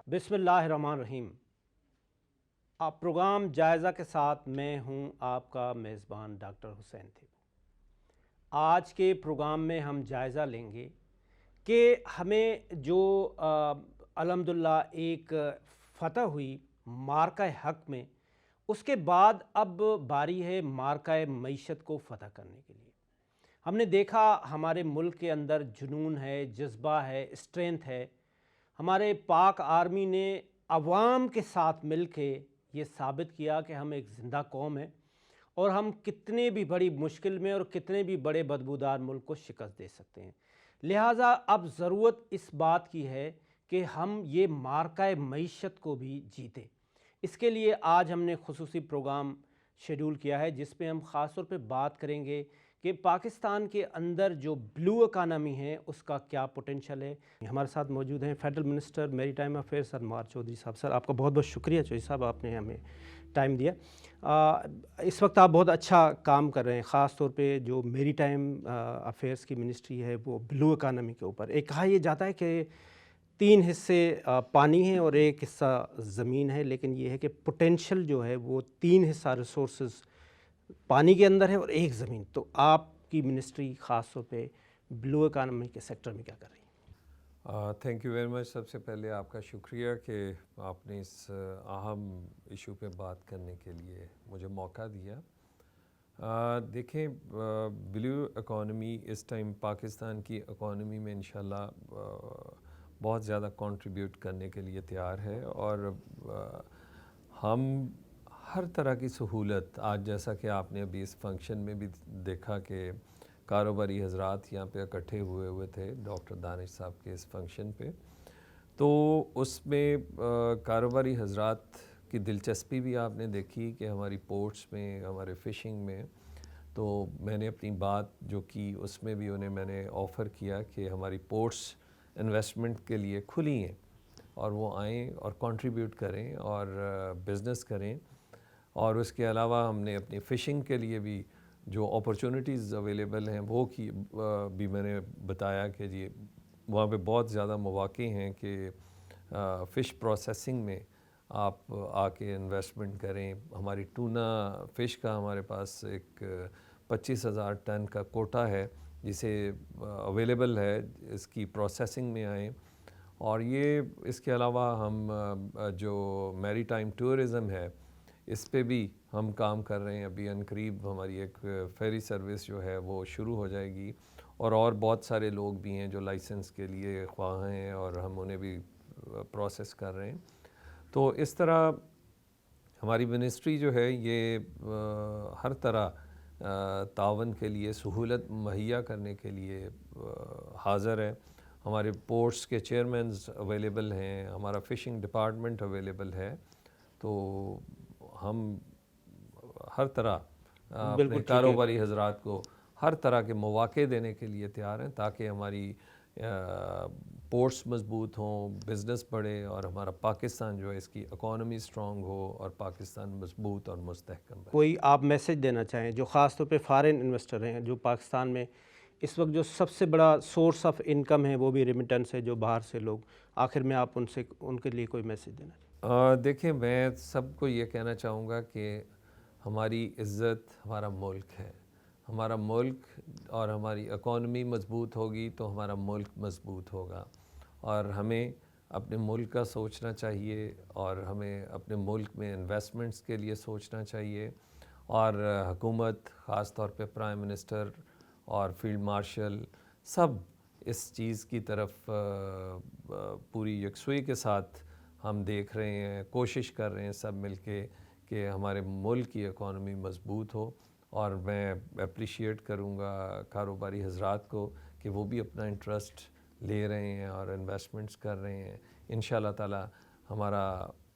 بسم اللہ الرحمن الرحیم۔ آپ پروگرام جائزہ کے ساتھ میں ہوں آپ کا میزبان ڈاکٹر حسین تھے۔ آج کے پروگرام میں ہم جائزہ لیں گے کہ ہمیں جو الحمدللہ ایک فتح ہوئی معرکہ حق میں، اس کے بعد اب باری ہے معرکہ معیشت کو فتح کرنے کے لیے۔ ہم نے دیکھا ہمارے ملک کے اندر جنون ہے، جذبہ ہے، اسٹرینتھ ہے۔ ہمارے پاک آرمی نے عوام کے ساتھ مل کے یہ ثابت کیا کہ ہم ایک زندہ قوم ہیں اور ہم کتنے بھی بڑی مشکل میں اور کتنے بھی بڑے بدبودار ملک کو شکست دے سکتے ہیں۔ لہٰذا اب ضرورت اس بات کی ہے کہ ہم یہ معرکہ معیشت کو بھی جیتیں۔ اس کے لیے آج ہم نے خصوصی پروگرام شیڈول کیا ہے جس پہ ہم خاص طور پہ بات کریں گے کہ پاکستان کے اندر جو بلو اکانومی ہے اس کا کیا پوٹینشل ہے۔ ہمارے ساتھ موجود ہیں فیڈرل منسٹر میری ٹائم افیئرس انوار چودھری صاحب۔ سر، آپ کا بہت بہت شکریہ چودھری صاحب، آپ نے ہمیں ٹائم دیا۔ اس وقت آپ بہت اچھا کام کر رہے ہیں، خاص طور پہ جو میری ٹائم افیئرس کی منسٹری ہے وہ بلو اکانومی کے اوپر۔ ایک کہا یہ جاتا ہے کہ 3 حصے پانی ہیں اور 1 حصہ زمین ہے، لیکن یہ ہے کہ پوٹینشل جو ہے وہ 3 حصہ ریسورسز پانی کے اندر ہے اور 1 زمین۔ تو آپ کی منسٹری خاص طور پہ بلو اکانومی کے سیکٹر میں کیا کر رہی ہے؟ Thank you very much. سب سے پہلے آپ کا شکریہ کہ آپ نے اس اہم ایشو پہ بات کرنے کے لیے مجھے موقع دیا۔ دیکھیں، بلو اکانومی اس ٹائم پاکستان کی اکانومی میں انشاءاللہ بہت زیادہ کنٹریبیوٹ کرنے کے لیے تیار ہے، اور ہم ہر طرح کی سہولت، آج جیسا کہ آپ نے ابھی اس فنکشن میں بھی دیکھا کہ کاروباری حضرات یہاں پہ اکٹھے ہوئے تھے ڈاکٹر دانش صاحب کے اس فنکشن پہ، تو اس میں کاروباری حضرات کی دلچسپی بھی آپ نے دیکھی کہ ہماری پورٹس میں، ہمارے فشنگ میں۔ تو میں نے اپنی بات جو کی اس میں بھی انہیں میں نے آفر کیا کہ ہماری پورٹس انویسٹمنٹ کے لیے کھلی ہیں اور وہ آئیں اور کنٹریبیوٹ کریں اور بزنس کریں۔ اور اس کے علاوہ ہم نے اپنی فشنگ کے لیے بھی جو اپرچونٹیز اویلیبل ہیں وہ بھی میں نے بتایا کہ جی وہاں پہ بہت زیادہ مواقع ہیں کہ فش پروسیسنگ میں آپ آ کے انویسٹمنٹ کریں۔ ہماری ٹونا فش کا ہمارے پاس ایک 25,000 ٹن کا کوٹا ہے جسے اویلیبل ہے، اس کی پروسیسنگ میں آئیں۔ اور یہ اس کے علاوہ ہم جو میری ٹائم ٹورزم ہے اس پہ بھی ہم کام کر رہے ہیں۔ ابھی عنقریب ہماری ایک فیری سروس جو ہے وہ شروع ہو جائے گی، اور بہت سارے لوگ بھی ہیں جو لائسنس کے لیے خواہاں ہیں اور ہم انہیں بھی پروسیس کر رہے ہیں۔ تو اس طرح ہماری منسٹری جو ہے یہ ہر طرح تعاون کے لیے، سہولت مہیا کرنے کے لیے حاضر ہے۔ ہمارے پورٹس کے چیئرمینز اویلیبل ہیں، ہمارا فشنگ ڈپارٹمنٹ اویلیبل ہے۔ تو ہم ہر طرح اپنے کاروباری حضرات کو ہر طرح کے مواقع دینے کے لیے تیار ہیں تاکہ ہماری پورٹس مضبوط ہوں، بزنس بڑھے، اور ہمارا پاکستان جو ہے اس کی اکانومی سٹرونگ ہو اور پاکستان مضبوط اور مستحکم بنے۔ کوئی آپ میسج دینا چاہیں جو خاص طور پہ فارن انویسٹر ہیں جو پاکستان میں اس وقت جو سب سے بڑا سورس آف انکم ہے وہ بھی ریمیٹنس ہے، جو باہر سے لوگ، آخر میں آپ ان کے لیے کوئی میسج دینا چاہیں؟ دیکھیں، میں سب کو یہ کہنا چاہوں گا کہ ہماری عزت ہمارا ملک ہے۔ ہمارا ملک اور ہماری اکانومی مضبوط ہوگی تو ہمارا ملک مضبوط ہوگا، اور ہمیں اپنے ملک کا سوچنا چاہیے، اور ہمیں اپنے ملک میں انویسٹمنٹس کے لیے سوچنا چاہیے۔ اور حکومت، خاص طور پہ پرائم منسٹر اور فیلڈ مارشل، سب اس چیز کی طرف پوری یکسوئی کے ساتھ ہم دیکھ رہے ہیں، کوشش کر رہے ہیں سب مل کے کہ ہمارے ملک کی اکانومی مضبوط ہو۔ اور میں اپریشیٹ کروں گا کاروباری حضرات کو کہ وہ بھی اپنا انٹرسٹ لے رہے ہیں اور انویسٹمنٹس کر رہے ہیں۔ انشاءاللہ تعالی ہمارا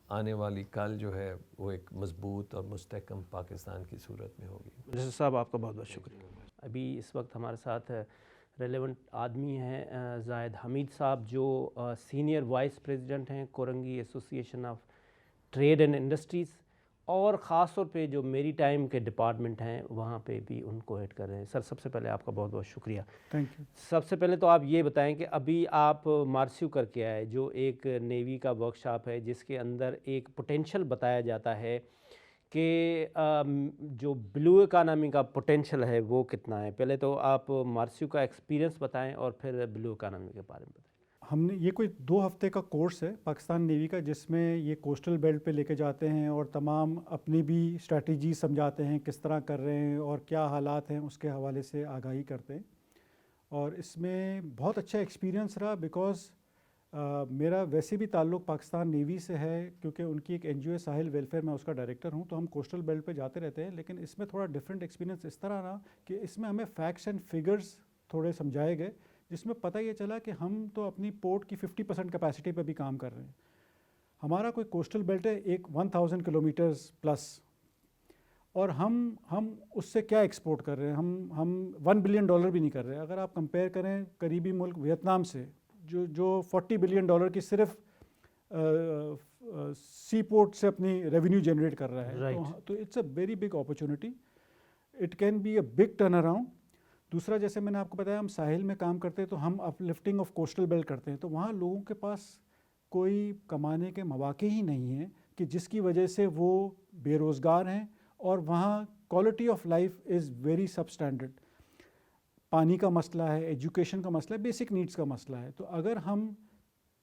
آنے والی کل جو ہے وہ ایک مضبوط اور مستحکم پاکستان کی صورت میں ہوگی۔ منسٹر صاحب، آپ کا بہت بہت شکریہ۔ ابھی اس وقت ہمارے ساتھ ریلیونٹ آدمی ہیں زاہد حمید صاحب، جو سینئر وائس پریزیڈنٹ ہیں کورنگی ایسوسی ایشن آف ٹریڈ اینڈ انڈسٹریز، اور خاص طور پہ جو میری ٹائم کے ڈپارٹمنٹ ہیں وہاں پہ بھی ان کو ایڈ کر رہے ہیں. سر سب سے پہلے آپ کا بہت بہت شکریہ. Thank you. سب سے پہلے تو آپ یہ بتائیں کہ ابھی آپ مارسیو کر کے آئے جو ایک نیوی کا ورک شاپ ہے جس کے اندر ایک پوٹینشیل بتایا جاتا ہے کہ جو بلو اکانومی کا پوٹینشیل ہے وہ کتنا ہے. پہلے تو آپ مارسیو کا ایکسپیرینس بتائیں اور پھر بلو اکانومی کے بارے میں بتائیں. ہم نے یہ کوئی 2 ہفتے کا کورس ہے پاکستان نیوی کا جس میں یہ کوسٹل بیلٹ پہ لے کے جاتے ہیں اور تمام اپنی بھی اسٹریٹجی سمجھاتے ہیں کس طرح کر رہے ہیں اور کیا حالات ہیں اس کے حوالے سے آگاہی کرتے ہیں. اور اس میں بہت اچھا ایکسپیرینس رہا بیکاز میرا ویسے بھی تعلق پاکستان نیوی سے ہے کیونکہ ان کی ایک این جی او ہے ساحل ویلفیئر, میں اس کا ڈائریکٹر ہوں, تو ہم کوسٹل بیلٹ پہ جاتے رہتے ہیں. لیکن اس میں تھوڑا ڈفرینٹ ایکسپیرینس اس طرح رہا کہ اس میں ہمیں فیکٹس اینڈ فگرز تھوڑے سمجھائے گئے جس میں پتہ یہ چلا کہ ہم تو اپنی پورٹ کی 50% کیپیسٹی پہ بھی کام کر رہے ہیں. ہمارا کوئی کوسٹل بیلٹ ہے ایک 1000 کلومیٹرز پلس, اور ہم اس سے کیا ایکسپورٹ کر رہے ہیں, ہم $1 بلین بھی نہیں کر رہے. اگر آپ کمپیئر کریں قریبی ملک ویتنام سے جو $40 بلین کی صرف سی پورٹ سے اپنی ریونیو جنریٹ کر رہا ہے, تو it's a very big opportunity, it can be a big turnaround. دوسرا جیسے میں نے آپ کو بتایا ہم ساحل میں کام کرتے ہیں تو ہم اپ لفٹنگ آف کوسٹل بیلٹ کرتے ہیں, تو وہاں لوگوں کے پاس کوئی کمانے کے مواقع ہی نہیں ہیں کہ جس کی وجہ سے وہ بے روزگار ہیں, اور وہاں quality of life is very sub standard. پانی کا مسئلہ ہے, ایجوکیشن کا مسئلہ ہے, بیسک نیڈس کا مسئلہ ہے. تو اگر ہم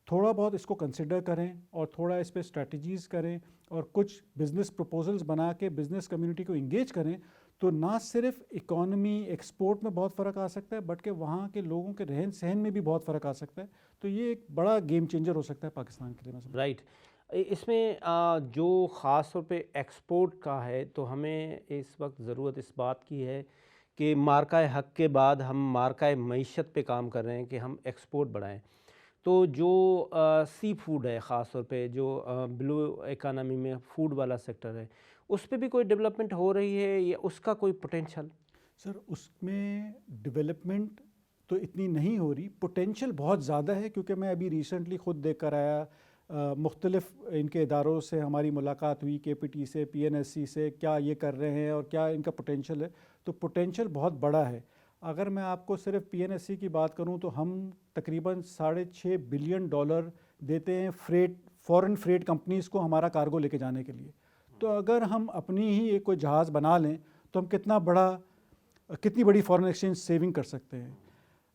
تھوڑا بہت اس کو کنسیڈر کریں اور تھوڑا اس پہ اسٹریٹجیز کریں اور کچھ بزنس پروپوزلز بنا کے بزنس کمیونٹی کو انگیج کریں, تو نہ صرف اکانومی ایکسپورٹ میں بہت فرق آ سکتا ہے بلکہ وہاں کے لوگوں کے رہن سہن میں بھی بہت فرق آ سکتا ہے. تو یہ ایک بڑا گیم چینجر ہو سکتا ہے پاکستان کے لیے. رائٹ. اس میں جو خاص طور پہ ایکسپورٹ کا ہے تو ہمیں اس وقت ضرورت اس بات کی ہے کہ مارکہ حق کے بعد ہم مارکہ معیشت پہ کام کر رہے ہیں کہ ہم ایکسپورٹ بڑھائیں. تو جو سی فوڈ ہے خاص طور پہ جو بلو اکانومی میں فوڈ والا سیکٹر ہے اس پہ بھی کوئی ڈیولپمنٹ ہو رہی ہے یا اس کا کوئی پوٹینشل؟ سر اس میں ڈیولپمنٹ تو اتنی نہیں ہو رہی, پوٹینشیل بہت زیادہ ہے کیونکہ میں ابھی ریسنٹلی خود دیکھ کر آیا, مختلف ان کے اداروں سے ہماری ملاقات ہوئی, کے پی ٹی سے, پی این ایس سی سے, کیا یہ کر رہے ہیں اور کیا ان کا پوٹینشیل ہے. تو پوٹینشیل بہت بڑا ہے. اگر میں آپ کو صرف پی این ایس سی کی بات کروں تو ہم تقریباً $6.5 بلین دیتے ہیں فورن فریٹ کمپنیز کو ہمارا کارگو لے کے جانے کے لیے. تو اگر ہم اپنی ہی ایک کوئی جہاز بنا لیں تو ہم کتنی بڑی فورن ایکسچینج سیونگ کر سکتے ہیں.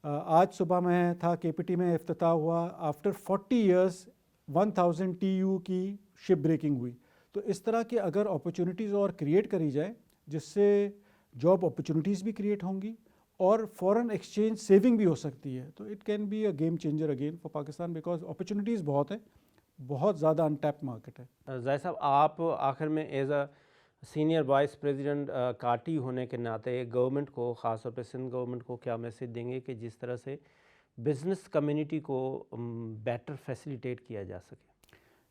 آج صبح میں تھا کے پی ٹی میں, افتتاح ہوا, آفٹر 40 ایئرس 1000 TEU کی شپ بریکنگ ہوئی. تو اس طرح کی اگر اپرچونیٹیز اور کریٹ کری جائے جس سے جاب اپرچونیٹیز بھی کریٹ ہوں گی اور فورن ایکسچینج سیونگ بھی ہو سکتی ہے, تو it can be a game changer again for Pakistan because opportunities بہت ہیں, بہت زیادہ انٹیپڈ مارکیٹ ہے. ظاہر صاحب آپ آخر میں as a senior vice president KATI ہونے کے ناطے گورنمنٹ کو, خاص طور پہ سندھ گورنمنٹ کو کیا میسیج دیں گے کہ جس طرح سے بزنس کمیونٹی کو بیٹر فیسیلیٹیٹ کیا جا سکے؟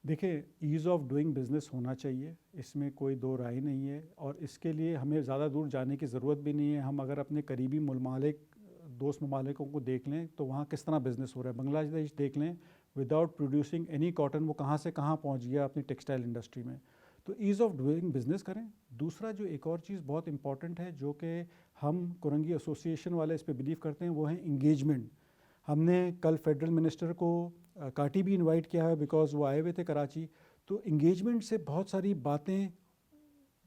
دیکھیں, ایز آف ڈوئنگ بزنس ہونا چاہیے, اس میں کوئی دو رائے نہیں ہے, اور اس کے لیے ہمیں زیادہ دور جانے کی ضرورت بھی نہیں ہے. ہم اگر اپنے قریبی دوست ممالکوں کو دیکھ لیں تو وہاں کس طرح بزنس ہو رہا ہے. بنگلہ دیش دیکھ لیں, وداؤٹ پروڈیوسنگ اینی کاٹن وہ کہاں سے کہاں پہنچ گیا اپنی ٹیکسٹائل انڈسٹری میں. تو ایز آف ڈوئنگ بزنس کریں. دوسرا جو ایک اور چیز بہت امپورٹنٹ ہے جو کہ ہم کورنگی ایسوسیشن والے اس پہ بلیو کرتے ہیں, وہ ہے انگیجمنٹ. ہم نے کل فیڈرل منسٹر کو کاٹی بھی انوائٹ کیا ہے بیکاز وہ آئے ہوئے تھے کراچی. تو انگیجمنٹ سے بہت ساری باتیں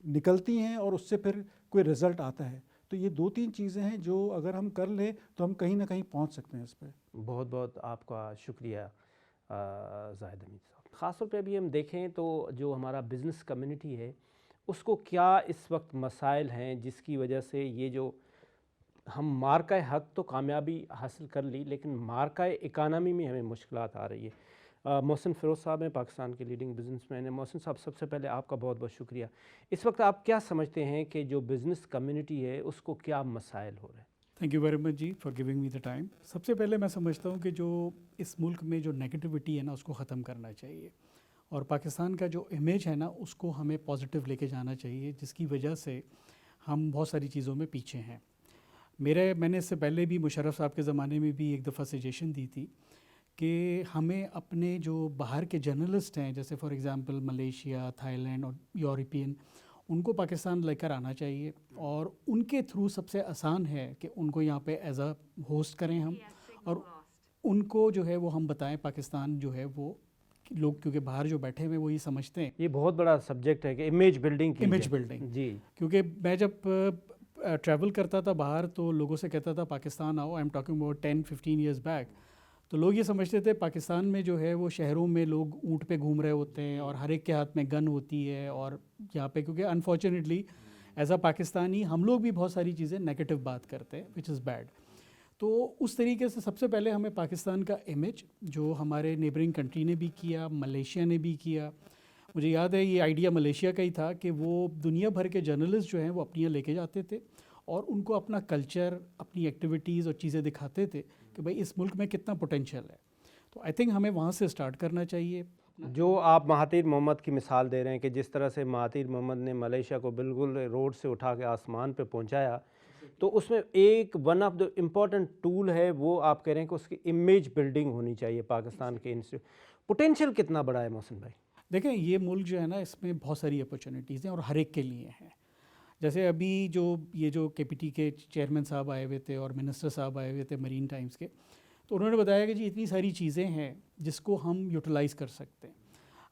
نکلتی ہیں اور اس سے پھر کوئی رزلٹ آتا ہے. تو یہ 2-3 چیزیں ہیں جو اگر ہم کر لیں تو ہم کہیں نہ کہیں پہنچ سکتے ہیں اس پہ. بہت بہت آپ کا شکریہ زاہد حمید صاحب. خاص طور پہ ابھی ہم دیکھیں تو جو ہمارا بزنس کمیونٹی ہے اس کو کیا اس وقت مسائل ہیں جس کی وجہ سے یہ جو ہم مارکہ حق تو کامیابی حاصل کر لی لیکن مارکہ اکانومی میں ہمیں مشکلات آ رہی ہے. محسن فیروز صاحب ہیں, پاکستان کے لیڈنگ بزنس مین ہیں. محسن صاحب سب سے پہلے آپ کا بہت بہت شکریہ. اس وقت آپ کیا سمجھتے ہیں کہ جو بزنس کمیونٹی ہے اس کو کیا مسائل ہو رہے ہیں؟ تھینک یو ویری مچ جی for giving me the time. سب سے پہلے میں سمجھتا ہوں کہ جو اس ملک میں جو نیگیٹیوٹی ہے نا اس کو ختم کرنا چاہیے, اور پاکستان کا جو امیج ہے نا اس کو ہمیں پازیٹیو لے کے جانا چاہیے, جس کی وجہ سے ہم بہت ساری چیزوں میں پیچھے ہیں. میں نے اس سے پہلے بھی مشرف صاحب کے زمانے میں بھی ایک دفعہ سجیشن دی تھی کہ ہمیں اپنے جو باہر کے جرنلسٹ ہیں جیسے for example Malaysia, Thailand اور یورپین، ان کو پاکستان لے کر آنا چاہیے، اور ان کے تھرو سب سے آسان ہے کہ ان کو یہاں پہ ایز اے ہوسٹ کریں ہم، اور ان کو جو ہے وہ ہم بتائیں پاکستان جو ہے وہ لوگ کیونکہ باہر جو بیٹھے ہوئے وہ یہ سمجھتے ہیں. یہ بہت بڑا سبجیکٹ ہے کہ امیج بلڈنگ کی امیج بلڈنگ، جی. کیونکہ میں جب ٹریول کرتا تھا باہر تو لوگوں سے کہتا تھا پاکستان آؤ، I am talking about 10-15 years back, تو لوگ یہ سمجھتے تھے پاکستان میں جو ہے وہ شہروں میں لوگ اونٹ پہ گھوم رہے ہوتے ہیں اور ہر ایک کے ہاتھ میں گن ہوتی ہے، اور یہاں پہ کیونکہ انفارچونیٹلی ایز اے پاکستانی ہم لوگ بھی بہت ساری چیزیں نیگیٹو بات کرتے ہیں وچ از بیڈ. تو اس طریقے سے سب سے پہلے ہمیں پاکستان کا امیج جو ہمارے نیبرنگ کنٹری نے بھی کیا، ملیشیا نے بھی کیا. مجھے یاد ہے یہ آئیڈیا ملیشیا کا ہی تھا کہ وہ دنیا بھر کے جرنلسٹ جو ہیں وہ اپنیاں لے کے جاتے تھے اور ان کو اپنا کلچر، اپنی ایکٹیویٹیز اور چیزیں دکھاتے تھے کہ بھائی اس ملک میں کتنا پوٹینشیل ہے. تو آئی تھنک ہمیں وہاں سے اسٹارٹ کرنا چاہیے. جو آپ مہاتیر محمد کی مثال دے رہے ہیں کہ جس طرح سے مہاتیر محمد نے ملیشیا کو بالکل روڈ سے اٹھا کے آسمان پہ پہنچایا، تو اس میں ایک one of the important tool ہے وہ آپ کہہ رہے ہیں کہ اس کی امیج بلڈنگ ہونی چاہیے پاکستان کے پوٹینشیل کتنا بڑا ہے محسن بھائی؟ دیکھیں یہ ملک جو ہے نا اس میں بہت ساری اپرچونیٹیز ہیں اور ہر ایک کے لیے ہیں. جیسے ابھی یہ جو کے پی ٹی کے چیئرمین صاحب آئے ہوئے تھے اور منسٹر صاحب آئے ہوئے تھے مرین ٹائمز کے، تو انہوں نے بتایا کہ جی اتنی ساری چیزیں ہیں جس کو ہم یوٹیلائز کر سکتے ہیں.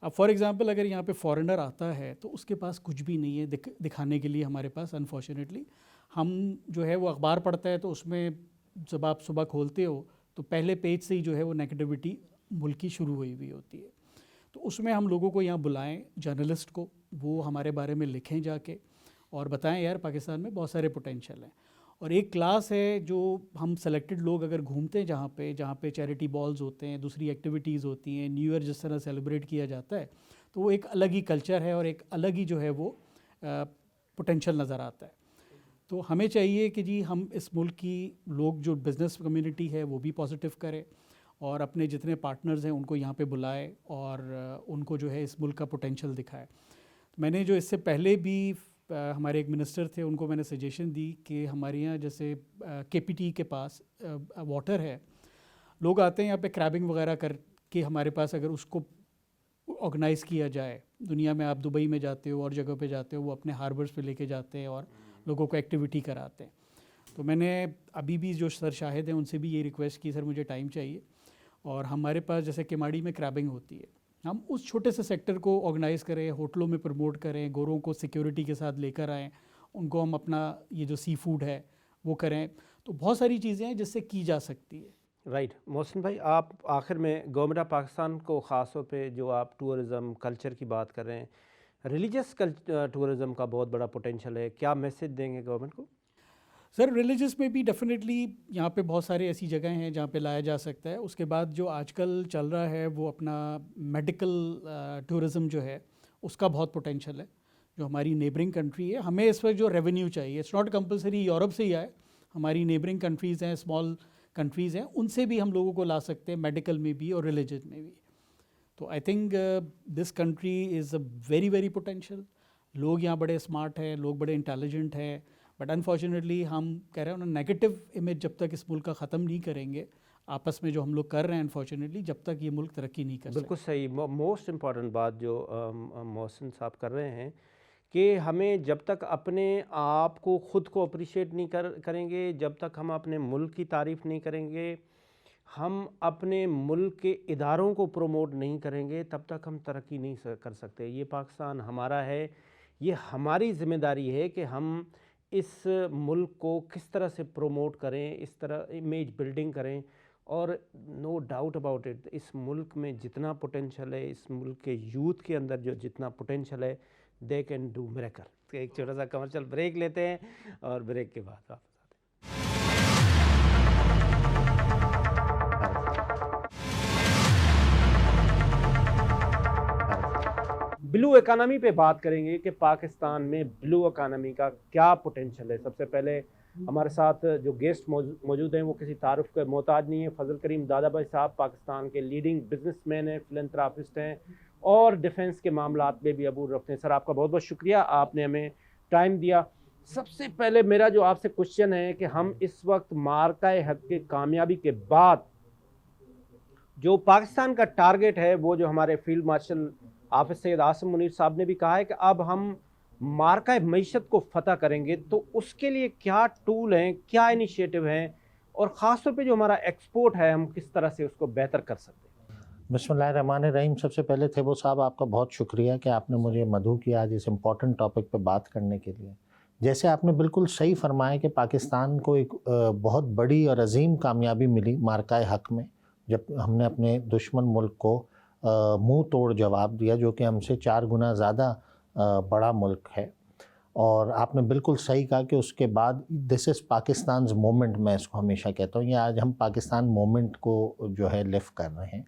اب فار ایگزامپل اگر یہاں پہ فارنر آتا ہے تو اس کے پاس کچھ بھی نہیں ہے دکھانے کے لیے ہمارے پاس. انفارچونیٹلی ہم جو ہے وہ اخبار پڑھتا ہے تو اس میں جب آپ صبح کھولتے ہو تو پہلے پیج سے ہی جو ہے وہ نیگیٹیوٹی ملک کی شروع ہوئی ہوتی ہے. تو اس میں ہم لوگوں کو یہاں بلائیں، جرنلسٹ کو، وہ ہمارے بارے میں لکھیں جا کے اور بتائیں یار پاکستان میں بہت سارے پوٹینشیل ہیں. اور ایک کلاس ہے جو ہم سلیکٹڈ لوگ اگر گھومتے ہیں جہاں پہ چیریٹی بالز ہوتے ہیں، دوسری ایکٹیویٹیز ہوتی ہیں، نیو ایئر جس طرح سیلیبریٹ کیا جاتا ہے، تو وہ ایک الگ ہی کلچر ہے اور ایک الگ ہی جو ہے وہ پوٹینشیل نظر آتا ہے. تو ہمیں چاہیے کہ جی ہم اس ملک کی لوگ جو بزنس کمیونٹی ہے وہ بھی پازیٹیو کرے اور اپنے جتنے پارٹنرز ہیں ان کو یہاں پہ بلائے اور ان کو جو ہے اس ملک کا پوٹینشیل دکھائے. میں نے جو اس سے پہلے بھی ہمارے ایک منسٹر تھے ان کو میں نے سجیشن دی کہ ہمارے یہاں جیسے کے پی ٹی کے پاس واٹر ہے، لوگ آتے ہیں یہاں پہ کریبنگ وغیرہ کر کے، ہمارے پاس اگر اس کو آرگنائز کیا جائے، دنیا میں آپ دبئی میں جاتے ہو اور جگہ پہ جاتے ہو وہ اپنے ہاربرز پہ لے کے جاتے ہیں اور لوگوں کو ایکٹیویٹی کراتے ہیں. تو میں نے ابھی بھی جو سر شاہد ہیں ان سے بھی یہ ریکویسٹ کی سر مجھے ٹائم چاہیے، اور ہمارے پاس جیسے کیماڑی میں کریبنگ ہوتی ہے، ہم اس چھوٹے سے سیکٹر کو آرگنائز کریں، ہوٹلوں میں پروموٹ کریں، گوروں کو سیکیورٹی کے ساتھ لے کر آئیں، ان کو ہم اپنا یہ جو سی فوڈ ہے وہ کریں. تو بہت ساری چیزیں ہیں جس سے کی جا سکتی ہے. رائٹ. محسن بھائی آپ آخر میں گورنمنٹ آف پاکستان کو خاص طور پہ جو آپ ٹورزم کلچر کی بات کر رہے ہیں، ریلیجس ٹورزم کا بہت بڑا پوٹینشیل ہے، کیا میسج دیں گے گورنمنٹ کو؟ سر ریلیجس میں بھی ڈیفینیٹلی یہاں پہ بہت سارے ایسی جگہیں ہیں جہاں پہ لایا جا سکتا ہے. اس کے بعد جو آج کل چل رہا ہے وہ اپنا میڈیکل ٹورزم جو ہے اس کا بہت پوٹینشیل ہے. جو ہماری نیبرنگ کنٹری ہے، ہمیں اس وقت جو ریونیو چاہیے، اٹس ناٹ کمپلسری یورپ سے ہی آئے، ہماری نیبرنگ کنٹریز ہیں، اسمال کنٹریز ہیں، ان سے بھی ہم لوگوں کو لا سکتے ہیں میڈیکل میں بھی اور ریلیجن میں بھی. تو I think this country is a very very potential. لوگ یہاں بڑے اسمارٹ ہیں، لوگ بڑے انٹیلیجنٹ ہیں، بٹ انفارچونیٹلی ہم کہہ رہے ہیں نا نیگیٹو امیج جب تک اس ملک کا ختم نہیں کریں گے آپس میں جو ہم لوگ کر رہے ہیں، انفارچونیٹلی جب تک یہ ملک ترقی نہیں کر سکتا. بالکل صحیح. موسٹ امپورٹنٹ بات جو محسن صاحب کر رہے ہیں کہ ہمیں جب تک اپنے آپ کو خود کو اپریشیٹ نہیں کریں گے، جب تک ہم اپنے ملک کی تعریف نہیں کریں گے، ہم اپنے ملک کے اداروں کو پروموٹ نہیں کریں گے، تب تک ہم ترقی نہیں کر سکتے. یہ پاکستان ہمارا ہے، یہ ہماری ذمہ داری ہے کہ ہم اس ملک کو کس طرح سے پروموٹ کریں، اس طرح امیج بلڈنگ کریں. اور نو ڈاؤٹ اباؤٹ اٹ، اس ملک میں جتنا پوٹینشیل ہے، اس ملک کے یوتھ کے اندر جو جتنا پوٹینشیل ہے، دے کین ڈو میریکل. ایک چھوٹا سا کمرشل بریک لیتے ہیں اور بریک کے بعد واپس آتے ہیں. بلو اکانومی پہ بات کریں گے کہ پاکستان میں بلو اکانومی کا کیا پوٹینشیل ہے. سب سے پہلے ہمارے ساتھ جو گیسٹ موجود ہیں وہ کسی تعارف کے محتاج نہیں ہے. فضل کریم دادا بھائی صاحب پاکستان کے لیڈنگ بزنس مین ہیں، فلنتھراپسٹ ہیں اور ڈیفنس کے معاملات میں بھی عبور رکھتے ہیں. سر آپ کا بہت بہت شکریہ، آپ نے ہمیں ٹائم دیا. سب سے پہلے میرا جو آپ سے کوشچن ہے کہ ہم اس وقت مارکہ حق کے کامیابی کے بعد جو پاکستان کا ٹارگٹ ہے وہ جو ہمارے فیلڈ مارشل حافظ سید عاصم منیر صاحب نے بھی کہا ہے کہ اب ہم مارکہ معیشت کو فتح کریں گے، تو اس کے لیے کیا ٹول ہیں، کیا انیشیٹو ہیں، اور خاص طور پہ جو ہمارا ایکسپورٹ ہے ہم کس طرح سے اس کو بہتر کر سکتے ہیں؟ بسم اللہ الرحمن الرحیم. سب سے پہلے تھیبو صاحب آپ کا بہت شکریہ کہ آپ نے مجھے مدعو کیا آج اس امپورٹنٹ ٹاپک پہ بات کرنے کے لیے. جیسے آپ نے بالکل صحیح فرمایا کہ پاکستان کو ایک بہت بڑی اور عظیم کامیابی ملی مارکہ حق میں، جب ہم نے اپنے دشمن ملک کو منہ توڑ جواب دیا، جو کہ ہم سے 4 گنا زیادہ بڑا ملک ہے. اور آپ نے بالکل صحیح کہا کہ اس کے بعد دس از پاکستانز مومنٹ، میں اس کو ہمیشہ کہتا ہوں، یہ آج ہم پاکستان مومنٹ کو جو ہے لفٹ کر رہے ہیں.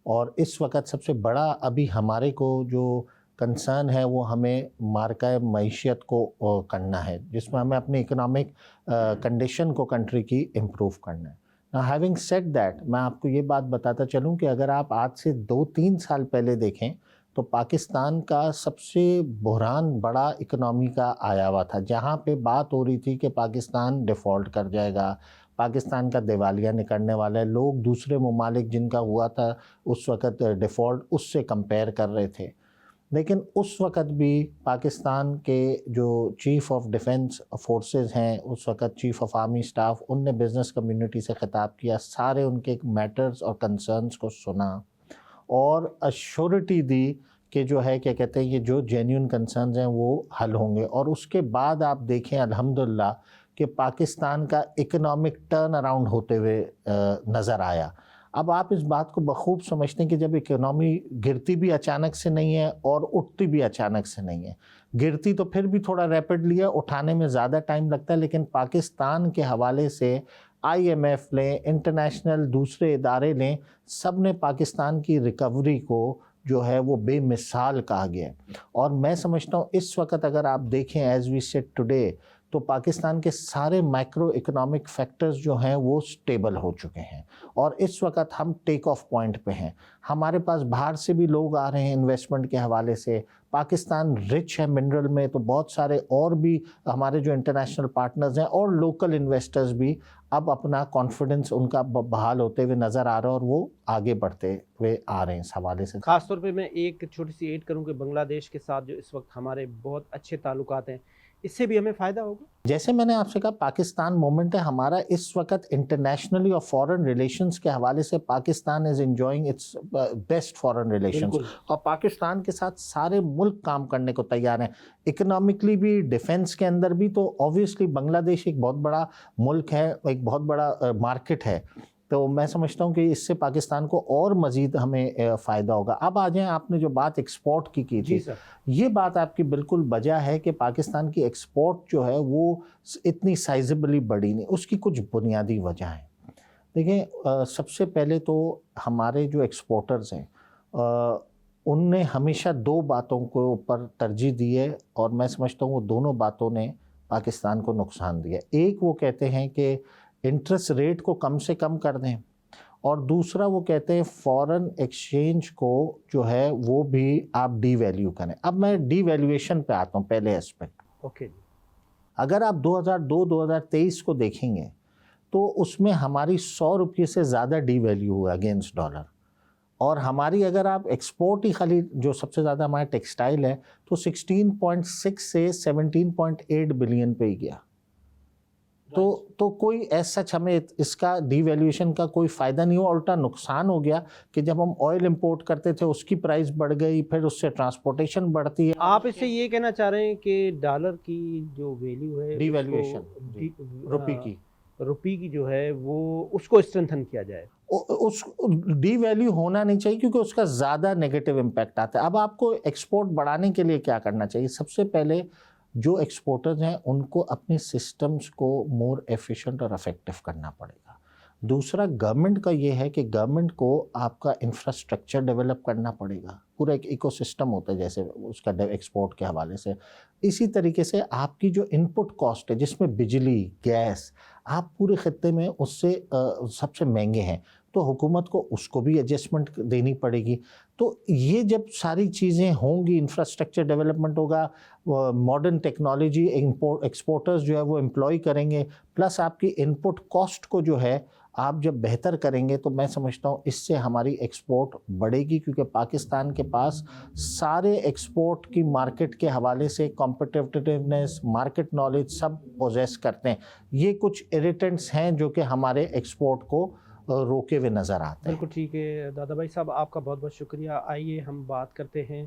اور اس وقت سب سے بڑا ابھی ہمارے کو جو کنسرن ہے وہ ہمیں مارکہ معیشت کو کرنا ہے، جس میں ہمیں اپنی اکنامک کنڈیشن کو کنٹری کی امپروو کرنا ہے. ہیونگ سیڈ دیٹ، میں آپ کو یہ بات بتاتا چلوں کہ اگر آپ آج سے 2-3 سال پہلے دیکھیں تو پاکستان کا سب سے بحران بڑا اکنامی کا آیا ہوا تھا، جہاں پہ بات ہو رہی تھی کہ پاکستان ڈیفالٹ کر جائے گا، پاکستان کا دیوالیہ نکلنے والا ہے. لوگ دوسرے ممالک جن کا ہوا تھا اس وقت ڈیفالٹ، اس سے کمپیئر کر رہے تھے. لیکن اس وقت بھی پاکستان کے جو چیف آف ڈیفنس فورسز ہیں، اس وقت چیف آف آرمی اسٹاف، ان نے بزنس کمیونٹی سے خطاب کیا، سارے ان کے میٹرز اور کنسرنز کو سنا اور ایشورٹی دی کہ جو ہے کیا کہتے ہیں یہ جو جینیون کنسرنز ہیں وہ حل ہوں گے. اور اس کے بعد آپ دیکھیں الحمدللہ کہ پاکستان کا اکنامک ٹرن اراؤنڈ ہوتے ہوئے نظر آیا. اب آپ اس بات کو بخوب سمجھتے ہیں کہ جب اکنامی گرتی بھی اچانک سے نہیں ہے اور اٹھتی بھی اچانک سے نہیں ہے، گرتی تو پھر بھی تھوڑا ریپڈلی ہے، اٹھانے میں زیادہ ٹائم لگتا ہے، لیکن پاکستان کے حوالے سے IMF لیں، انٹرنیشنل دوسرے ادارے لیں، سب نے پاکستان کی ریکوری کو جو ہے وہ بے مثال کہا گیا ہے. اور میں سمجھتا ہوں اس وقت اگر آپ دیکھیں ایز وی سٹ ٹوڈے تو پاکستان کے سارے مائکرو اکنامک فیکٹرز جو ہیں وہ سٹیبل ہو چکے ہیں اور اس وقت ہم ٹیک آف پوائنٹ پہ ہیں. ہمارے پاس باہر سے بھی لوگ آ رہے ہیں انویسٹمنٹ کے حوالے سے. پاکستان رچ ہے منرل میں، تو بہت سارے اور بھی ہمارے جو انٹرنیشنل پارٹنرز ہیں اور لوکل انویسٹرز بھی اب اپنا کانفیڈنس ان کا بحال ہوتے ہوئے نظر آ رہا ہے اور وہ آگے بڑھتے ہوئے آ رہے ہیں اس حوالے سے. خاص طور پہ میں ایک چھوٹی سی ایڈ کروں کہ بنگلہ دیش کے ساتھ جو اس وقت ہمارے بہت اچھے تعلقات ہیں، اس سے بھی ہمیں فائدہ ہوگا. جیسے میں نے آپ سے کہا پاکستان مومنٹ ہے ہمارا اس وقت انٹرنیشنلی اور فورن ریلیشنز کے حوالے سے Pakistan is enjoying its best foreign relations, اور پاکستان کے ساتھ سارے ملک کام کرنے کو تیار ہیں، اکنامکلی بھی، ڈیفنس کے اندر بھی. تو اوبویسلی بنگلہ دیش ایک بہت بڑا ملک ہے، ایک بہت بڑا مارکیٹ ہے، تو میں سمجھتا ہوں کہ اس سے پاکستان کو اور مزید ہمیں فائدہ ہوگا. اب آ جائیں، آپ نے جو بات ایکسپورٹ کی تھی، یہ بات آپ کی بالکل بجا ہے کہ پاکستان کی ایکسپورٹ جو ہے وہ اتنی سائزبلی بڑی نہیں. اس کی کچھ بنیادی وجہ ہیں. دیکھیں، سب سے پہلے تو ہمارے جو ایکسپورٹرز ہیں ان نے ہمیشہ 2 باتوں کو اوپر ترجیح دی ہے، اور میں سمجھتا ہوں وہ دونوں باتوں نے پاکستان کو نقصان دیا. ایک وہ کہتے ہیں کہ انٹرسٹ ریٹ کو کم سے کم کر دیں، اور دوسرا وہ کہتے ہیں فورن ایکسچینج کو جو ہے وہ بھی آپ ڈی ویلیو کریں. اب میں ڈی ویلیویشن پہ آتا ہوں، پہلے اسپیکٹ. اوکے، اگر آپ 2002-2023 کو دیکھیں گے تو اس میں ہماری 100 روپے سے زیادہ ڈی ویلیو ہوا اگینسٹ ڈالر، اور ہماری اگر آپ ایکسپورٹ ہی خالی جو سب سے زیادہ ہمارا ٹیکسٹائل ہے تو 16.6 سے 17.8 بلین پہ ہی گیا. تو کوئی ایس سچ ہمیں اس کا ڈی ویلیویشن کا کوئی فائدہ نہیں ہوا، الٹا نقصان ہو گیا کہ جب ہم آئل امپورٹ کرتے تھے اس کی پرائس بڑھ گئی، پھر اس سے ٹرانسپورٹیشن بڑھتی ہے. آپ اس سے یہ کہنا چاہ رہے ہیں کہ ڈالر کی جو ویلیو ہے، ڈی ویلیویشن روپی کی جو ہے وہ اس کو اسٹرینتھن کیا جائے. اس ڈی ویلیو ہونا نہیں چاہیے کیونکہ اس کا زیادہ نیگیٹو امپیکٹ آتا ہے. اب آپ کو ایکسپورٹ بڑھانے کے لیے کیا کرنا چاہیے؟ سب سے پہلے جو ایکسپورٹرز ہیں ان کو اپنے سسٹمز کو مور ایفیشینٹ اور افیکٹو کرنا پڑے گا. دوسرا گورنمنٹ کا یہ ہے کہ گورنمنٹ کو آپ کا انفراسٹرکچر ڈیولپ کرنا پڑے گا. پورا ایک ایکو سسٹم ہوتا ہے جیسے اس کا ایکسپورٹ کے حوالے سے. اسی طریقے سے آپ کی جو ان پٹ کاسٹ ہے جس میں بجلی، گیس، آپ پورے خطے میں اس سے سب سے مہنگے ہیں، تو حکومت کو اس کو بھی ایڈجسٹمنٹ دینی پڑے گی. تو یہ جب ساری چیزیں ہوں گی، انفراسٹرکچر ڈیولپمنٹ ہوگا، ماڈرن ٹیکنالوجی ایکسپورٹرز جو ہے وہ امپلائی کریں گے، پلس آپ کی ان پٹ کاسٹ کو جو ہے آپ جب بہتر کریں گے تو میں سمجھتا ہوں اس سے ہماری ایکسپورٹ بڑھے گی، کیونکہ پاکستان کے پاس سارے ایکسپورٹ کی مارکیٹ کے حوالے سے کمپٹیٹیونیس، مارکیٹ نالج سب پوزیس کرتے ہیں. یہ کچھ اریٹنٹس ہیں جو کہ ہمارے ایکسپورٹ کو روکے ہوئے نظر آتے ہیں. بالکل ٹھیک ہے دادا بھائی صاحب، آپ کا بہت بہت شکریہ. آئیے ہم بات کرتے ہیں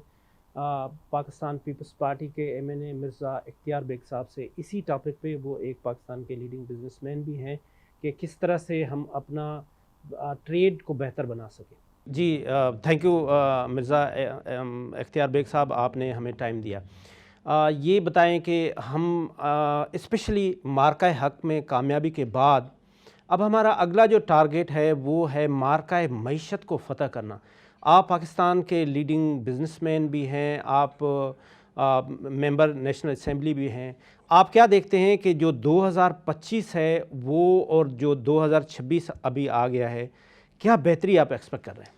پاکستان پیپلز پارٹی کے MNA مرزا اختیار بیگ صاحب سے اسی ٹاپک پہ. وہ ایک پاکستان کے لیڈنگ بزنس مین بھی ہیں کہ کس طرح سے ہم اپنا ٹریڈ کو بہتر بنا سکیں. جی تھینک یو مرزا اختیار بیگ صاحب، آپ نے ہمیں ٹائم دیا. یہ بتائیں کہ ہم اسپیشلی مارکہ حق میں کامیابی کے بعد اب ہمارا اگلا جو ٹارگیٹ ہے وہ ہے مارکہ معیشت کو فتح کرنا. آپ پاکستان کے لیڈنگ بزنس مین بھی ہیں، آپ ممبر نیشنل اسمبلی بھی ہیں. آپ کیا دیکھتے ہیں کہ جو 2025 ہے وہ اور جو 2026 ابھی آ گیا ہے، کیا بہتری آپ ایکسپیکٹ کر رہے ہیں؟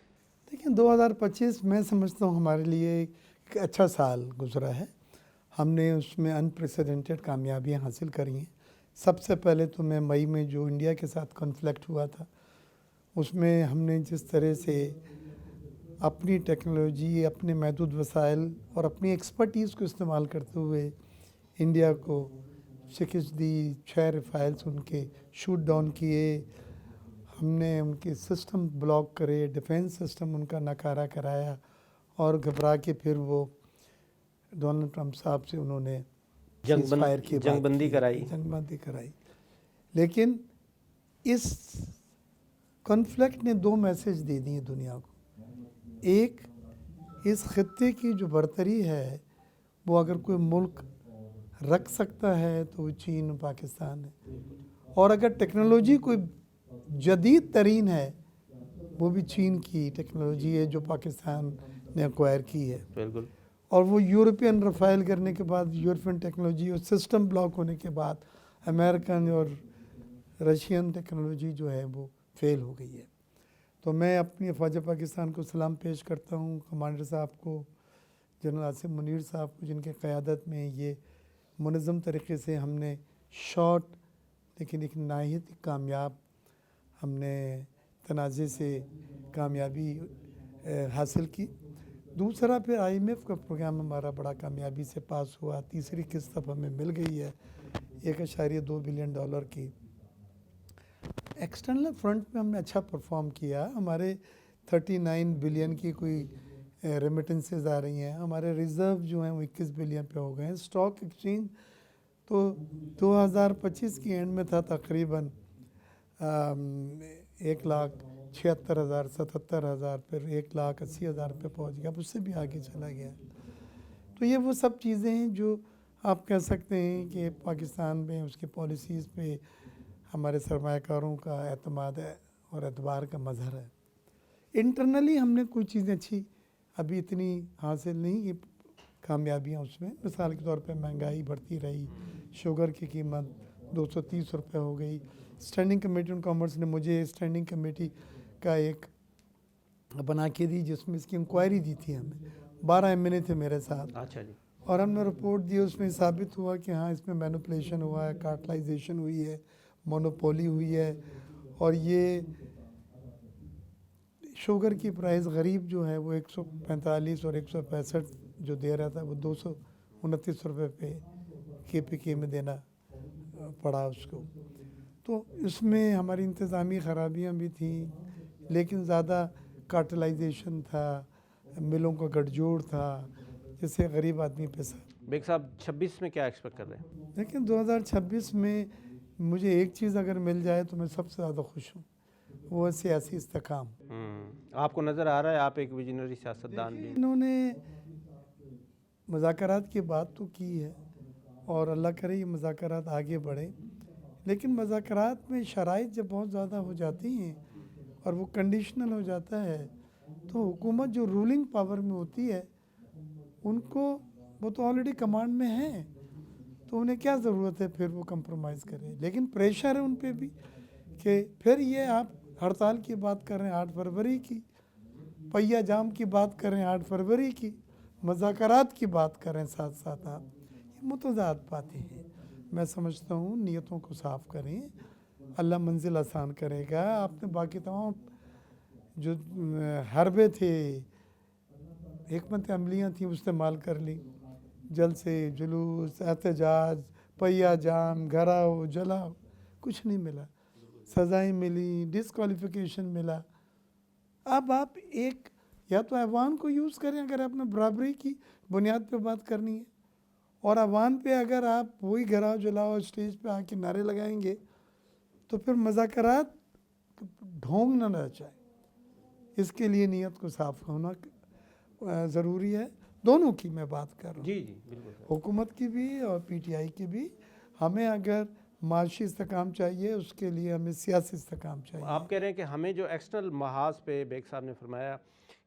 دیکھیں 2025 میں سمجھتا ہوں ہمارے لیے ایک اچھا سال گزرا ہے. ہم نے اس میں انپریسیڈنٹڈ کامیابیاں حاصل کری ہیں. سب سے پہلے تو میں مئی میں جو انڈیا کے ساتھ کنفلکٹ ہوا تھا اس میں ہم نے جس طرح سے اپنی ٹیکنالوجی، اپنے محدود وسائل اور اپنی ایکسپرٹیز کو استعمال کرتے ہوئے انڈیا کو شکست دی. 6 رفائلس ان کے شوٹ ڈاؤن کیے، ہم نے ان کے سسٹم بلاک کرے، ڈیفینس سسٹم ان کا ناکارہ کرایا اور گھبرا کے پھر وہ ڈونلڈ ٹرمپ صاحب سے انہوں نے جنگ بندی کرائی. لیکن اس کنفلکٹ نے 2 میسیج دے دیے دنیا کو. ایک، اس خطے کی جو برتری ہے وہ اگر کوئی ملک رکھ سکتا ہے تو وہ چین و پاکستان ہے، اور اگر ٹیکنالوجی کوئی جدید ترین ہے وہ بھی چین کی ٹیکنالوجی ہے جو پاکستان نے ایکوائر کی ہے. بالکل. اور وہ یورپین رفائل کرنے کے بعد، یورپین ٹیکنالوجی اور سسٹم بلاک ہونے کے بعد امریکن اور رشین ٹیکنالوجی جو ہے وہ فیل ہو گئی ہے. تو میں اپنی افواج پاکستان کو سلام پیش کرتا ہوں، کمانڈر صاحب کو، جنرل آصف منیر صاحب کو، جن کے قیادت میں یہ منظم طریقے سے ہم نے شارٹ لیکن ایک نہایت کامیاب ہم نے تنازع سے کامیابی حاصل کی. دوسرا پھر IMF کا پروگرام ہمارا بڑا کامیابی سے پاس ہوا. تیسری قسط اب ہمیں مل گئی ہے $1.2 بلین کی. ایکسٹرنل فرنٹ میں ہم نے اچھا پرفارم کیا. ہمارے 39 بلین کی کوئی ریمیٹنسز آ رہی ہیں. ہمارے ریزرو جو ہیں وہ 21 بلین پہ ہو گئے ہیں. اسٹاک ایکسچینج تو 2025 کی اینڈ میں تھا تقریباً 1,76,000 77,000، پھر 1,80,000 پہ پہنچ گیا، اب اس سے بھی آگے چلا گیا. تو یہ وہ سب چیزیں ہیں جو آپ کہہ سکتے ہیں کہ پاکستان میں اس کے پالیسیز پہ ہمارے سرمایہ کاروں کا اعتماد ہے اور اعتبار کا مظہر ہے. انٹرنلی ہم نے کوئی چیزیں اچھی ابھی اتنی حاصل نہیں کی کامیابیاں اس میں. مثال کے طور پہ مہنگائی بڑھتی رہی، شوگر کی قیمت 230 روپے ہو گئی. اسٹینڈنگ کمیٹی آن کامرس نے مجھے اسٹینڈنگ کمیٹی کا ایک بنا کے دی جس میں اس کی انکوائری دی تھی. ہمیں 12 MNA تھے میرے ساتھ. اچھا جی. اور ہم نے رپورٹ دی، اس میں ثابت ہوا کہ ہاں اس میں مینوپولیشن ہوا ہے، کارٹلائزیشن ہوئی ہے، مونوپولی ہوئی ہے. اور یہ شوگر کی پرائز غریب جو ہے وہ 145 اور 165 جو دے رہا تھا وہ 229 روپے پہ KPK میں دینا پڑا اس کو. تو اس میں ہماری انتظامی خرابیاں بھی تھیں، لیکن زیادہ کارٹلائزیشن تھا، ملوں کا گٹھ جوڑ تھا جس سے غریب آدمی پیسہ. بیگ صاحب 26 میں کیا ایکسپیکٹ کر رہے ہیں؟ لیکن 2026 میں مجھے ایک چیز اگر مل جائے تو میں سب سے زیادہ خوش ہوں، وہ ہے سیاسی استحکام. آپ کو نظر آ رہا ہے آپ ایک ویژنری سیاستدان بھی. انہوں نے مذاکرات کی بات تو کی ہے اور اللہ کرے یہ مذاکرات آگے بڑھیں، لیکن مذاکرات میں شرائط جب بہت زیادہ ہو جاتی ہیں اور وہ کنڈیشنل ہو جاتا ہے تو حکومت جو رولنگ پاور میں ہوتی ہے ان کو، وہ تو آلریڈی کمانڈ میں ہیں، تو انہیں کیا ضرورت ہے پھر وہ کمپرومائز کریں. لیکن پریشر ہے ان پہ بھی کہ پھر یہ آپ ہڑتال کی بات کر رہے ہیں 8 فروری کی، پہیا جام کی بات کر رہے ہیں 8 فروری کی، مذاکرات کی بات کر رہے ہیں ساتھ ساتھ آپ. یہ متضاد باتیں ہیں. میں سمجھتا ہوں نیتوں کو صاف کریں اللہ منزل آسان کرے گا. آپ نے باقی تمام جو حربے تھے، حکمت عملیاں تھیں، استعمال کر لی. جلسے، جلوس، احتجاج، پہیہ جام، گھراؤ، جلاؤ، کچھ نہیں ملا. سزائیں ملی، ڈسکوالیفیکیشن ملا. اب آپ ایک یا تو ایوان کو یوز کریں اگر آپ نے برابری کی بنیاد پہ بات کرنی ہے، اور ایوان پہ اگر آپ وہی گھراؤ جلاؤ اسٹیج پہ آ کے نعرے لگائیں گے تو پھر مذاکرات ڈھونگ نہ رہ جائے. اس کے لیے نیت کو صاف ہونا ضروری ہے. دونوں کی میں بات کر رہا ہوں، جی جی بالکل سر. حکومت کی بھی اور پی ٹی آئی کی بھی. ہمیں اگر معاشی استحکام چاہیے، اس کے لیے ہمیں سیاسی استحکام چاہیے. آپ کہہ رہے ہیں کہ ہمیں جو ایکسٹرنل محاذ پہ بیگ صاحب نے فرمایا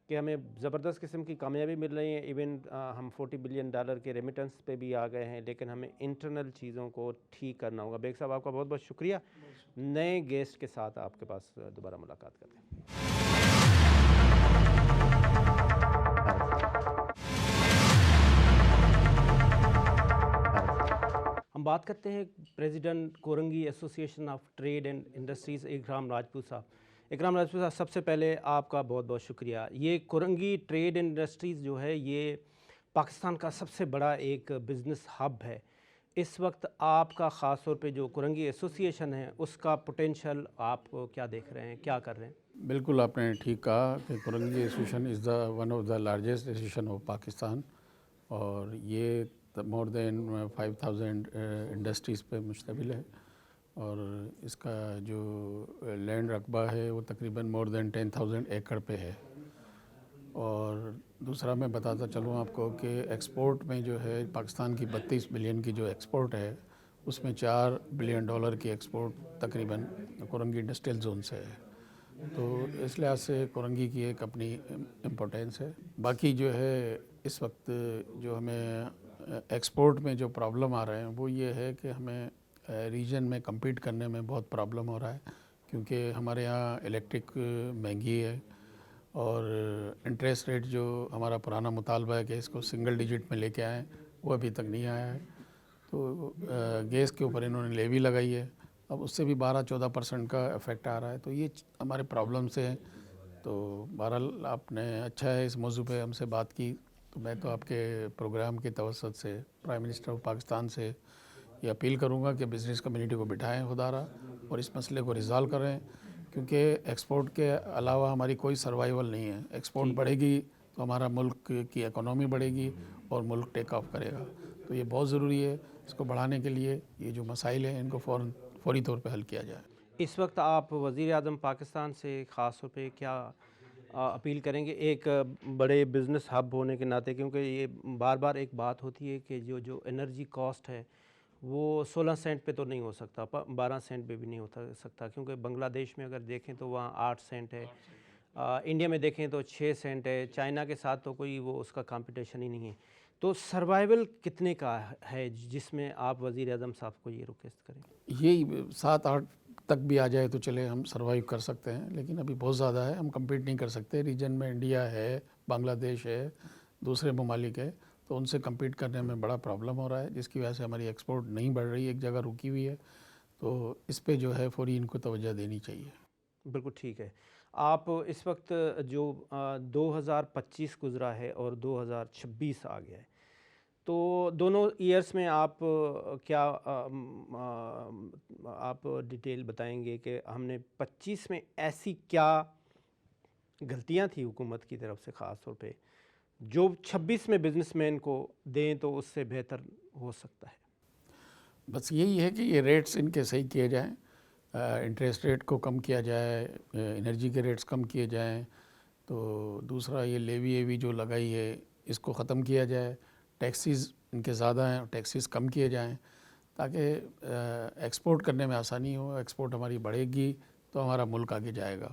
کہ ہمیں زبردست قسم کی کامیابی مل رہی ہے، ایون ہم $40 بلین کے ریمیٹنس پہ بھی آ گئے ہیں، لیکن ہمیں انٹرنل چیزوں کو ٹھیک کرنا ہوگا. بیگ صاحب آپ کا بہت بہت شکریہ. نئے گیسٹ کے ساتھ آپ کے پاس دوبارہ ملاقات کرتے ہیں. ہم بات کرتے ہیں پریزیڈنٹ کورنگی ایسوسی ایشن آف ٹریڈ اینڈ انڈسٹریز اکرام راجپوت صاحب. اکرام راجپوت صاحب، سب سے پہلے آپ کا بہت بہت شکریہ. یہ کورنگی ٹریڈ اینڈ انڈسٹریز جو ہے یہ پاکستان کا سب سے بڑا ایک بزنس ہب ہے. اس وقت آپ کا خاص طور پہ جو کورنگی ایسوسی ایشن ہے اس کا پوٹینشیل آپ کو کیا دیکھ رہے ہیں، کیا کر رہے ہیں؟ بالکل آپ نے ٹھیک کہا کہ Korangi association is the one of the largest association of Pakistan, اور یہ مور دین 5000 انڈسٹریز پہ مشتمل ہے، اور اس کا جو لینڈ رقبہ ہے وہ تقریباً مور دین 10,000 ایکڑ پہ ہے. اور دوسرا میں بتاتا چلوں آپ کو کہ ایکسپورٹ میں جو ہے پاکستان کی 32 بلین کی جو ایکسپورٹ ہے اس میں $4 بلین کی ایکسپورٹ تقریباً کورنگی انڈسٹریل زون سے ہے. تو اس لحاظ سے کورنگی کی ایک اپنی امپورٹینس ہے. باقی جو ہے اس وقت جو ہمیں ایکسپورٹ میں جو پرابلم آ رہے ہیں وہ یہ ہے کہ ہمیں ریجن میں کمپیٹ کرنے میں بہت پرابلم ہو رہا ہے، کیونکہ ہمارے یہاں الیکٹرک مہنگی ہے، اور انٹریسٹ ریٹ جو ہمارا پرانا مطالبہ ہے کہ اس کو سنگل ڈیجٹ میں لے کے آئیں وہ ابھی تک نہیں آیا ہے. تو گیس کے اوپر انہوں نے لیوی لگائی ہے، اب اس سے بھی 12-14% کا افیکٹ آ رہا ہے. تو یہ ہمارے پرابلم سے ہیں. تو بہرحال آپ نے اچھا ہے اس موضوع پہ ہم سے بات کی. تو میں تو آپ کے پروگرام کے توسط سے پرائم منسٹر آف پاکستان سے یہ اپیل کروں گا کہ بزنس کمیونٹی کو بٹھائیں خدارہ اور اس مسئلے کو ریزالو کریں، کیونکہ ایکسپورٹ کے علاوہ ہماری کوئی سروائیول نہیں ہے. ایکسپورٹ بڑھے گی تو ہمارا ملک کی اکانومی بڑھے گی اور ملک ٹیک آف کرے گا. تو یہ بہت ضروری ہے. اس کو بڑھانے کے لیے یہ جو مسائل ہیں ان کو فوری طور پہ حل کیا جائے. اس وقت آپ وزیر اعظم پاکستان سے خاص طور پہ کیا اپیل کریں گے ایک بڑے بزنس ہب ہونے کے ناطے، کیونکہ یہ بار بار ایک بات ہوتی ہے کہ جو انرجی کاسٹ ہے وہ 16 سینٹ پہ تو نہیں ہو سکتا، 12 سینٹ پہ بھی نہیں ہو سکتا، کیونکہ بنگلہ دیش میں اگر دیکھیں تو وہاں 8 سینٹ ہے، انڈیا میں دیکھیں تو 6 سینٹ ہے، چائنا کے ساتھ تو کوئی وہ اس کا کمپٹیشن ہی نہیں ہے. تو سروائیول کتنے کا ہے جس میں آپ وزیر اعظم صاحب کو یہ ریکویسٹ کریں؟ یہی 7-8 تک بھی آ جائے تو چلے ہم سروائیو کر سکتے ہیں، لیکن ابھی بہت زیادہ ہے، ہم کمپیٹ نہیں کر سکتے. ریجن میں انڈیا ہے، بنگلہ دیش ہے، دوسرے ممالک ہے، تو ان سے کمپیٹ کرنے میں بڑا پرابلم ہو رہا ہے، جس کی وجہ سے ہماری ایکسپورٹ نہیں بڑھ رہی، ایک جگہ رکی ہوئی ہے. تو اس پہ جو ہے فوری ان کو توجہ دینی چاہیے. بالکل ٹھیک ہے. آپ اس وقت جو 2025 گزرا ہے اور 2026 آ گیا ہے، تو دونوں ایئرس میں آپ کیا آپ ڈیٹیل بتائیں گے کہ ہم نے 25 میں ایسی کیا غلطیاں تھیں حکومت کی طرف سے خاص طور پہ جو 26 میں بزنس مین کو دیں تو اس سے بہتر ہو سکتا ہے؟ بس یہی ہے کہ یہ ریٹس ان کے صحیح کیے جائیں، انٹریسٹ ریٹ کو کم کیا جائے، انرجی کے ریٹس کم کیے جائیں. تو دوسرا یہ لیوی جو لگائی ہے اس کو ختم کیا جائے. ٹیکسیز ان کے زیادہ ہیں، ٹیکسیز کم کیے جائیں تاکہ ایکسپورٹ کرنے میں آسانی ہو. ایکسپورٹ ہماری بڑھے گی تو ہمارا ملک آگے جائے گا.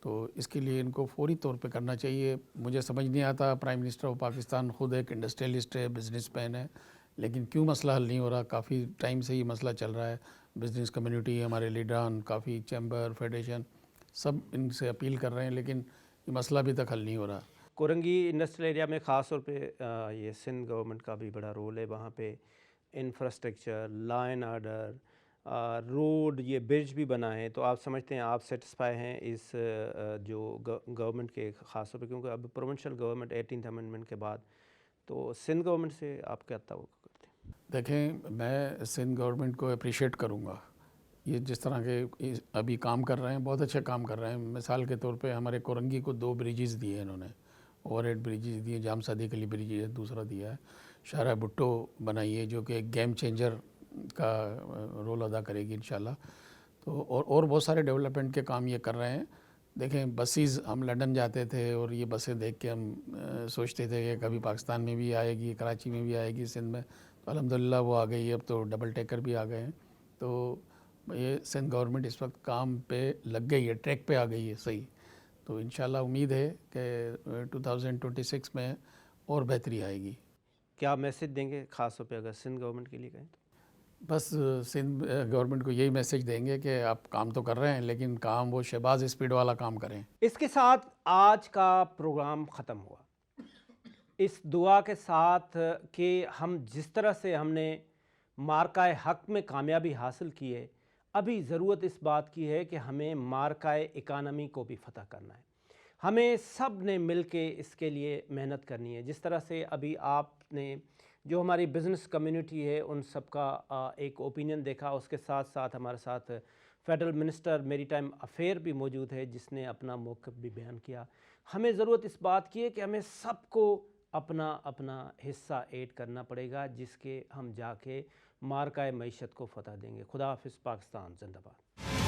تو اس کے لیے ان کو فوری طور پہ کرنا چاہیے. مجھے سمجھ نہیں آتا، پرائم منسٹر آف پاکستان خود ایک انڈسٹریلسٹ ہے، بزنس مین ہے، لیکن کیوں مسئلہ حل نہیں ہو رہا؟ کافی ٹائم سے یہ مسئلہ چل رہا ہے. بزنس کمیونٹی، ہمارے لیڈران، کافی چیمبر، فیڈریشن سب ان سے اپیل کر رہے ہیں، لیکن یہ مسئلہ ابھی تک حل نہیں ہو رہا. کورنگی انڈسٹریل ایریا میں خاص طور پہ یہ سندھ گورنمنٹ کا بھی بڑا رول ہے. وہاں پہ infrastructure, law and order, road یہ برج بھی بنا ہے، تو آپ سمجھتے ہیں آپ سیٹسفائی ہیں اس جو گورنمنٹ کے خاص طور پہ، کیونکہ اب پروونشل گورنمنٹ 18th امینڈمنٹ کے بعد، تو سندھ گورنمنٹ سے آپ کیا توقع کرتے ہیں؟ دیکھیں، میں سندھ گورنمنٹ کو اپریشیٹ کروں گا، یہ جس طرح کے ابھی کام کر رہے ہیں، بہت اچھے کام کر رہے ہیں. مثال کے طور پہ ہمارے کورنگی کو 2 بریجز دیے انہوں نے، اوور ہیڈ بریجز دیے، جام صدیق علی برج ہے دوسرا دیا ہے، شارع بھٹو بنائی ہے جو کہ ایک گیم چینجر کا رول ادا کرے گی انشاءاللہ. تو اور بہت سارے ڈیولپمنٹ کے کام یہ کر رہے ہیں. دیکھیں بسیز، ہم لنڈن جاتے تھے اور یہ بسیں دیکھ کے ہم سوچتے تھے کہ کبھی پاکستان میں بھی آئے گی، کراچی میں بھی آئے گی، سندھ میں، تو الحمدللہ وہ آ گئی. اب تو ڈبل ٹیکر بھی آ گئے ہیں. تو یہ سندھ گورنمنٹ اس وقت کام پہ لگ گئی ہے، ٹریک پہ آ گئی ہے صحیح. تو انشاءاللہ امید ہے کہ 2026 میں اور بہتری آئے گی. کیا میسج دیں گے خاص طور پہ اگر سندھ گورنمنٹ کے لیے کہیں تو؟ بس سندھ گورنمنٹ کو یہی میسج دیں گے کہ آپ کام تو کر رہے ہیں لیکن کام وہ شہباز اسپیڈ والا کام کریں. اس کے ساتھ آج کا پروگرام ختم ہوا، اس دعا کے ساتھ کہ ہم جس طرح سے ہم نے مارکہ حق میں کامیابی حاصل کی ہے، ابھی ضرورت اس بات کی ہے کہ ہمیں مارکہ اکانومی کو بھی فتح کرنا ہے. ہمیں سب نے مل کے اس کے لیے محنت کرنی ہے. جس طرح سے ابھی آپ نے جو ہماری بزنس کمیونٹی ہے ان سب کا ایک اوپینین دیکھا، اس کے ساتھ ساتھ ہمارے ساتھ فیڈرل منسٹر میری ٹائم افیئر بھی موجود ہے جس نے اپنا موقف بھی بیان کیا. ہمیں ضرورت اس بات کی ہے کہ ہمیں سب کو اپنا اپنا حصہ ایڈ کرنا پڑے گا، جس کے ہم جا کے مارکہ معیشت کو فتح دیں گے. خدا حافظ. پاکستان زندہ باد.